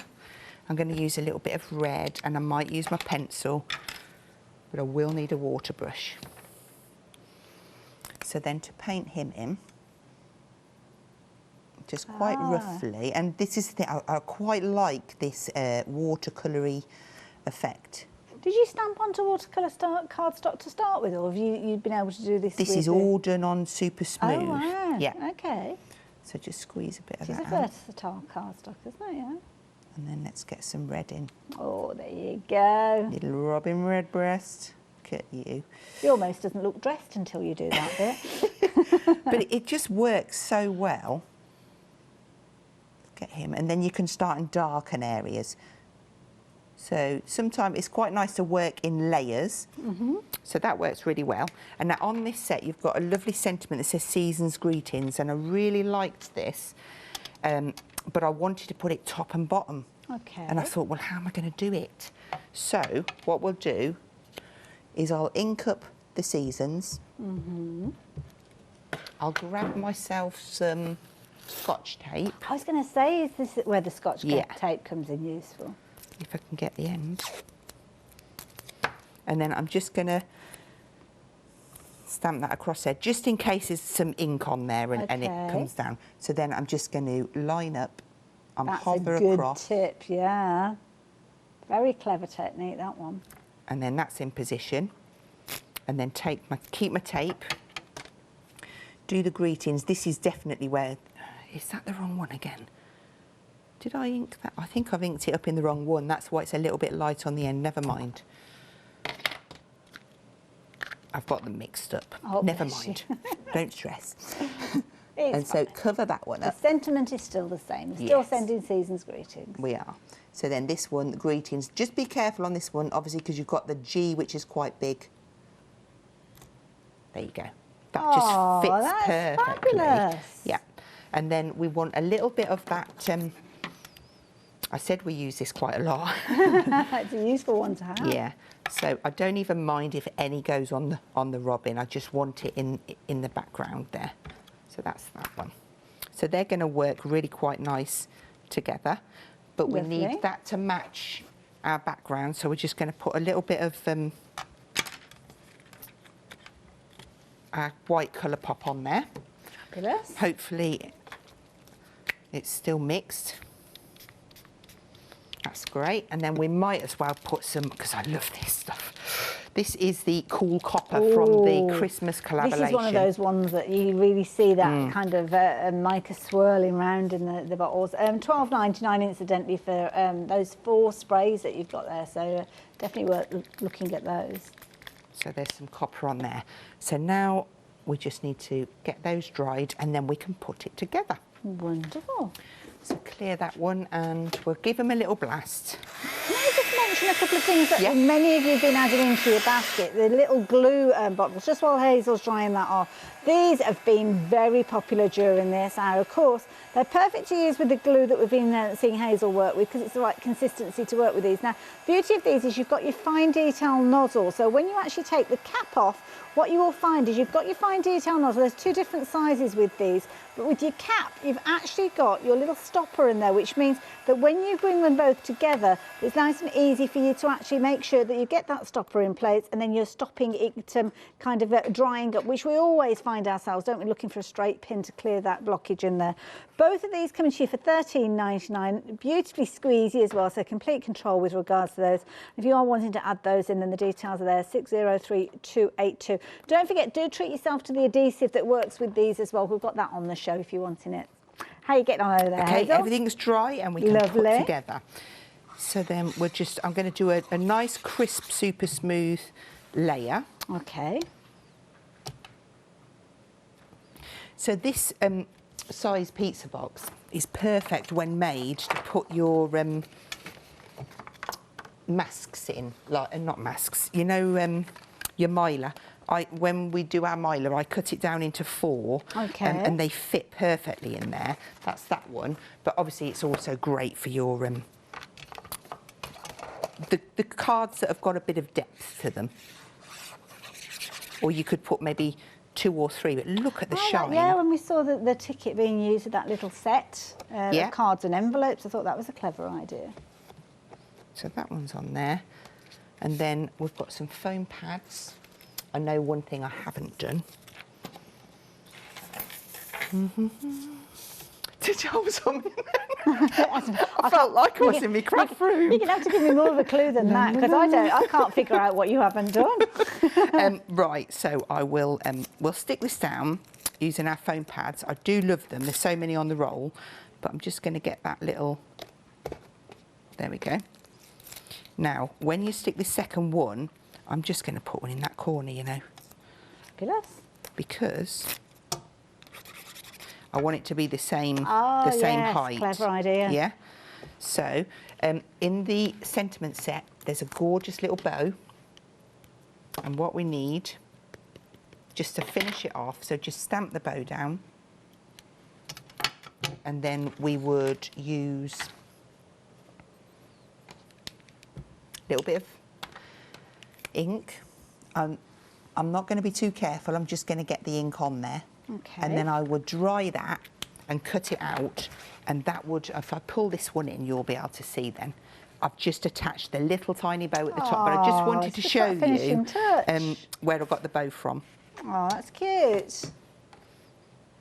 I'm going to use a little bit of red, and I might use my pencil, but I will need a water brush. So then to paint him in, just quite roughly, and this is the thing, I quite like this watercolour-y effect. Did you stamp onto watercolour cardstock to start with, or have you been able to do this? This with is all done on super smooth. Oh, wow. Yeah. Okay. So just squeeze a bit of It's a that out. versatile cardstock, isn't it? Yeah. And then let's get some red in. Oh, there you go. Little robin redbreast. Look at you. He almost doesn't look dressed until you do that bit. But it just works so well. Get him, and then you can start in darken areas. So sometimes it's quite nice to work in layers. So that works really well. And now on this set, you've got a lovely sentiment that says Season's Greetings, and I really liked this, but I wanted to put it top and bottom. Okay. And I thought, well, how am I going to do it? So what we'll do is I'll ink up the seasons. I'll grab myself some Scotch tape. I was going to say, is this where the Scotch Yeah. tape comes in useful? If I can get the end. And then I'm just going to stamp that across there, just in case there's some ink on there and it Okay. comes down. So then I'm just going to line up and That's hover a good across. tip, yeah. Very clever technique, that one. And then that's in position. And then keep my tape. Do the greetings. This is definitely where... Is that the wrong one again? Did I ink that? I think I've inked it up in the wrong one. That's why it's a little bit light on the end. Never mind. I've got them mixed up. Oh, Never bless mind. you. Don't stress. It's And so fine. cover that one The up. sentiment is still the same. We're still Yes. sending Season's greetings. We are. So then this one, greetings. Just be careful on this one, obviously, because you've got the G, which is quite big. There you go. That just fits perfectly. Fabulous. Yeah. And then we want a little bit of that. I said we use this quite a lot. It's a useful one to have. Yeah. So I don't even mind if any goes on the robin. I just want it in the background there. So that's that one. So they're going to work really quite nice together. But we need that to match our background. So we're just going to put a little bit of our white colour pop on there. Fabulous. Hopefully it's still mixed. That's great. And then we might as well put some, because I love this stuff. This is the Cool Copper from the Christmas collaboration. This is one of those ones that you really see that kind of mica swirling around in the bottles. $12.99 incidentally for those 4 sprays that you've got there. So definitely worth looking at those. So there's some copper on there. So now we just need to get those dried and then we can put it together. Wonderful. So clear that one and we'll give them a little blast. Can I just mention a couple of things that many of you have been adding into your basket? The little glue bottles, just while Hazel's drying that off. These have been very popular during this hour. Of course, they're perfect to use with the glue that we've been seeing Hazel work with because it's the right consistency to work with these. Now, the beauty of these is you've got your fine detail nozzle. So when you actually take the cap off, what you will find is you've got your fine detail nozzle. There's 2 different sizes with these, but with your cap, you've actually got your little stopper in there, which means that when you bring them both together, it's nice and easy for you to actually make sure that you get that stopper in place and then you're stopping it kind of drying up, which we always find ourselves, don't we, looking for a straight pin to clear that blockage in there. Both of these come to you for $13.99, beautifully squeezy as well, so complete control with regards to those. If you are wanting to add those in, then the details are there, 603282. Don't forget, do treat yourself to the adhesive that works with these as well. We've got that on the show if you're wanting it. How are you getting on over there, Okay, Hazel? everything's dry and we can put together. So then I'm going to do a nice, crisp, super smooth layer. Okay. So this size pizza box is perfect when made to put your masks in, like not masks, you know, your miler. When we do our miler, I cut it down into 4, and they fit perfectly in there. That's that one. But obviously, it's also great for your the cards that have got a bit of depth to them. Or you could put maybe 2 or 3. But look at the shine. Yeah, when we saw the ticket being used with that little set of cards and envelopes, I thought that was a clever idea. So that one's on there, and then we've got some foam pads. I know one thing I haven't done. Did you have something? I felt like I was in my craft room. You're going to have to give me more of a clue than that, because I can't figure out what you haven't done. Right, so I will, we'll stick this down using our foam pads. I do love them. There's so many on the roll, but I'm just going to get that little, there we go. Now, when you stick the second one, I'm just going to put one in that corner, you know. Fabulous. Because I want it to be the same height. Clever idea. Yeah. So, in the sentiment set, there's a gorgeous little bow. And what we need, just to finish it off, so just stamp the bow down. And then we would use a little bit of ink. I'm not going to be too careful. I'm just going to get the ink on there. Okay. And then I would dry that and cut it out. And that would, if I pull this one in, you'll be able to see then. I've just attached the little tiny bow at the top, but I just wanted to show you where I got the bow from. Oh, that's cute.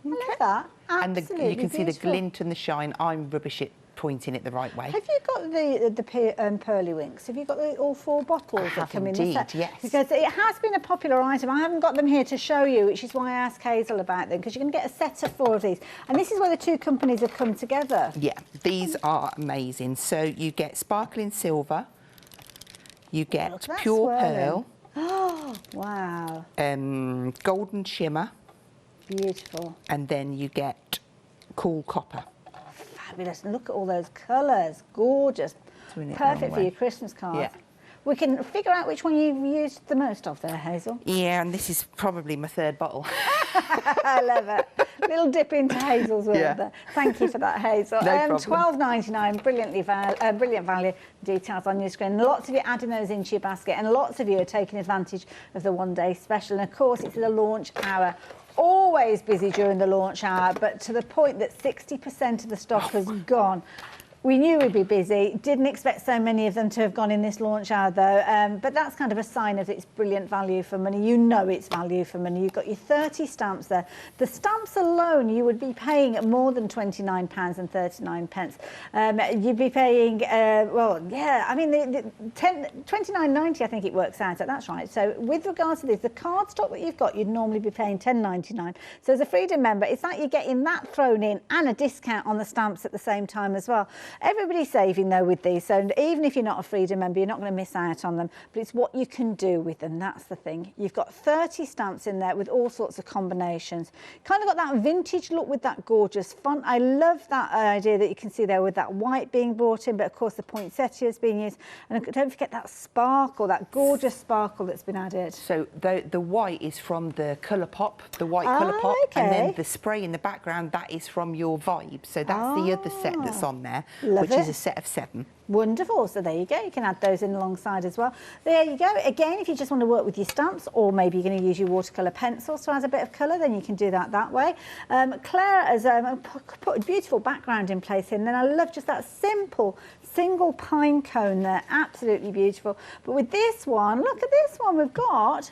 I love that. Absolutely and you can see the beautiful. glint and the shine. I'm rubbish at pointing it the right way. Have you got the pearly winks? Have you got all 4 bottles that come in the set? Yes. Because it has been a popular item. I haven't got them here to show you, which is why I asked Hazel about them, because you can get a set of 4 of these. And this is where the 2 companies have come together. Yeah, these are amazing. So you get sparkling silver, you get pure pearl. Oh, wow. Golden shimmer. Beautiful. And then you get cool copper. Fabulous. And look at all those colours. Gorgeous. doing it Perfect the for wrong your way. Christmas cards. Yeah. We can figure out which one you've used the most of there, Hazel. Yeah, and this is probably my third bottle. I love it. Little dip into Hazel's world Yeah. there. Thank you for that, Hazel. No problem. £12.99, brilliant value. Details on your screen. Lots of you adding those into your basket, and lots of you are taking advantage of the one-day special. And of course, it's the launch hour. Always busy during the launch hour, but to the point that 60% of the stock has gone. We knew we'd be busy. Didn't expect so many of them to have gone in this launch hour, though. But that's kind of a sign of its brilliant value for money. You know it's value for money. You've got your 30 stamps there. The stamps alone, you would be paying more than £29.39. You'd be paying, well, yeah, I mean, £29.90, I think it works out. That's right. So with regards to this, the cardstock that you've got, you'd normally be paying £10.99. So as a Freedom member, it's like you're getting that thrown in and a discount on the stamps at the same time as well. Everybody's saving though with these, so even if you're not a Freedom member, you're not going to miss out on them, but it's what you can do with them. That's the thing. You've got 30 stamps in there with all sorts of combinations. Kind of got that vintage look with that gorgeous font. I love that idea that you can see there with that white being brought in, but of course the poinsettias being used, and don't forget that sparkle, that gorgeous sparkle that's been added. So the white is from the colour pop, the white colour pop, okay. and then the spray in the background, that is from your Vibe. So that's the other set that's on there, Love which is it. a set of 7. Wonderful. So there you go. You can add those in alongside as well. There you go. Again, if you just want to work with your stamps, or maybe you're going to use your watercolour pencils to add a bit of colour, then you can do that way. Claire has put a beautiful background in place here, and then I love just that simple single pine cone there. Absolutely beautiful. But with this one, look at this one. We've got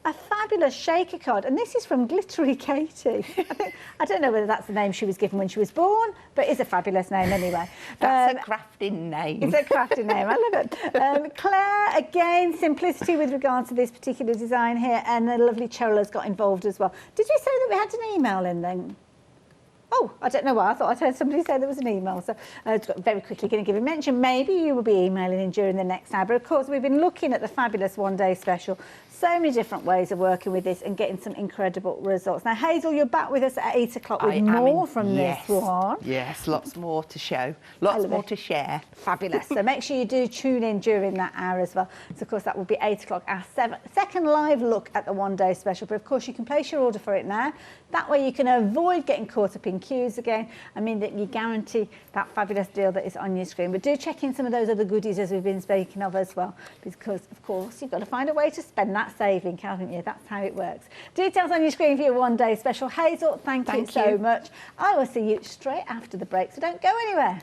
a fabulous shaker card, and this is from Glittery Katie. I don't know whether that's the name she was given when she was born, but it's a fabulous name anyway. That's a crafting name. It's a crafting name, I love it. Claire, again, simplicity with regard to this particular design here, and the lovely Chola's got involved as well. Did you say that we had an email in then? Oh, I don't know why. I thought I'd heard somebody say there was an email. So very quickly going to give a mention. Maybe you will be emailing in during the next hour. But of course, we've been looking at the fabulous one-day special. So many different ways of working with this and getting some incredible results. Now, Hazel, you're back with us at 8 o'clock with more from this one. Yes, lots more to show. Lots more to share. Fabulous. So make sure you do tune in during that hour as well. So, of course, that will be 8 o'clock, our second live look at the one-day special. But, of course, you can place your order for it now. That way you can avoid getting caught up in queues again. I mean, that you guarantee that fabulous deal that is on your screen. But do check in some of those other goodies as we've been speaking of as well, because, of course, you've got to find a way to spend that saving, haven't you? That's how it works. Details on your screen for your one-day special. Hazel, thank you so much. I will see you straight after the break, so don't go anywhere.